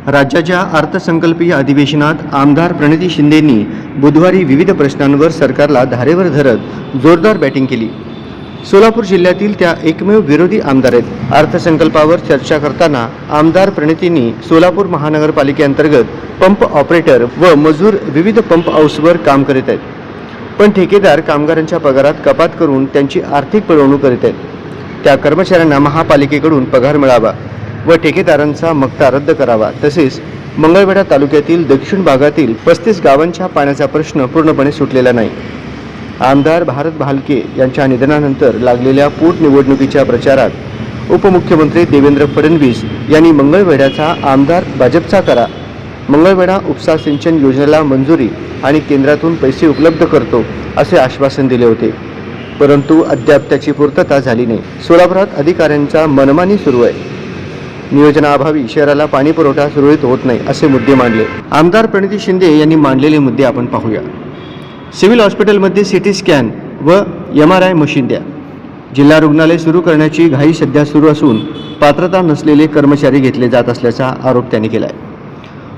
राज्याच्या अर्थसंकल्पीय अधिवेशनात आमदार प्रणिती शिंदेंनी बुधवारी विविध प्रश्नांवर सरकारला धारेवर धरत जोरदार बॅटिंग केली। सोलापूर जिल्ह्यातील त्या एकमेव विरोधी आमदार आहेत। अर्थसंकल्पावर चर्चा करताना आमदार प्रणितींनी सोलापूर महानगरपालिकेअंतर्गत पंप ऑपरेटर व मजूर विविध पंप हाऊसवर काम करीत आहेत, पण ठेकेदार कामगारांच्या पगारात कपात करून त्यांची आर्थिक पिळवणूक करीत आहेत। त्या कर्मचाऱ्यांना महापालिकेकडून पगार मिळावा व ठेकेदारांचा मक्ता रद्द करावा। तसेच मंगळवेढा तालुक्यातील दक्षिण भागातील 35 गावांच्या पाण्याचा प्रश्न पूर्णपणे सुटलेला नाही। आमदार भारत भालके यांच्या निधनानंतर लागलेल्या पोटनिवडणुकीच्या प्रचारात उपमुख्यमंत्री देवेंद्र फडणवीस यांनी मंगळवेढ्याचा आमदार भाजपचा करा, मंगळवेढा उपसा सिंचन योजनेला मंजुरी आणि केंद्रातून पैसे उपलब्ध करतो असे आश्वासन दिले होते, परंतु अद्याप त्याची पूर्तता झाली नाही। सोलापुरात अधिकाऱ्यांचा मनमानी सुरू आहे। नियोजनाअभावी शहराला पाणी पुरवठा सुरळीत होत नाही असे मुद्दे मांडले। आमदार प्रणिती शिंदे यांनी मांडलेले मुद्दे आपण पाहूया। सिव्हिल हॉस्पिटलमध्ये सिटी स्कॅन व MRI मशीन द्या। जिल्हा रुग्णालय सुरू करण्याची घाई सध्या सुरू असून पात्रता नसलेले कर्मचारी घेतले जात असल्याचा आरोप त्यांनी केला आहे।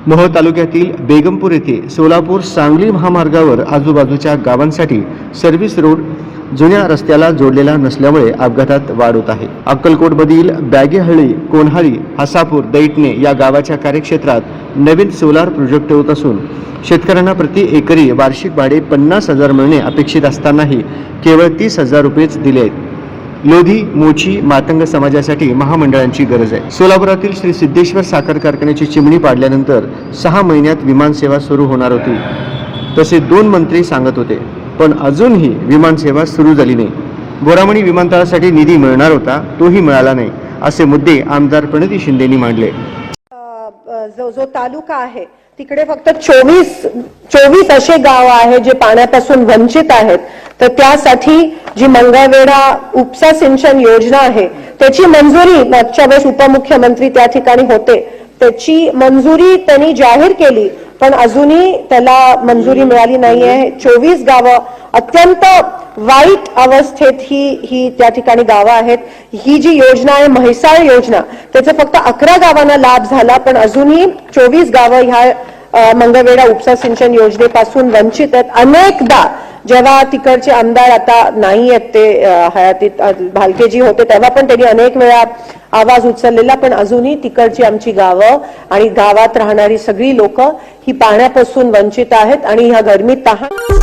मोहोळ तालुक्यातील बेगमपूर येथे सोलापूर सांगली महामार्गावर आजूबाजूच्या गावांसाठी सर्व्हिस रोड जुन्या रस्त्याला जोडलेला नसल्यामुळे अपघातात वाढ होत आहे। अक्कलकोटमधील बॅगेहळ्ळी, कोन्हाळी, हसापूर, दैटणे या गावाच्या कार्यक्षेत्रात नवीन सोलार प्रोजेक्ट होत असून शेतकऱ्यांना प्रति एकरी वार्षिक भाडे 50,000 मिळणे अपेक्षित असतानाही केवळ 30,000 रुपयेच दिले आहेत। लोधी, मोची, मातंग समाजासाठी महामंडळांची गरज आहे। सोलापुरातील श्री सिद्धेश्वर साखर कारखान्याची चिमणी पाडल्यानंतर 6 महिन्यात विमानसेवा सुरू होणार होती, तसे 2 मंत्री सांगत होते, पण अजूनही विमानसेवा सुरू झाली नाही। गोरामणी विमानतळासाठी निधी मिळणार होता, तोही मिळाला नाही असे मुद्दे आमदार प्रणिती शिंदेंनी मांडले। जो तालुका आहे तिकडे फक्त 24 असे गाव आहे जे पाण्यापासून वंचित आहेत, तर त्यासाठी जी मंगळवेढा उपसा सिंचन योजना आहे त्याची मंजुरी मागच्या वेळेस उपमुख्यमंत्री त्या ठिकाणी होते, त्याची मंजुरी त्यांनी जाहीर केली, पण अजूनही त्याला मंजुरी मिळाली नाहीये। 24 गावं अत्यंत वाईट अवस्थेत ही त्या ठिकाणी गावं आहेत। ही जी योजना आहे म्हैसाळ योजना, त्याचा फक्त 11 गावांना लाभ झाला, पण अजूनही 24 गावं ह्या मंगळवेढा उपसा सिंचन योजनेपासून वंचित आहेत। अनेकदा जेव्हा तिकडचे आमदार आता नाही आहेत, ते हयातीत भालकेजी होते, तेव्हा पण त्यांनी अनेक वेळा आवाज उचललेला, पण अजूनही तिकडची आमची गावं आणि गावात राहणारी सगळी लोक ही पाण्यापासून वंचित आहेत आणि ह्या गरमीत तहान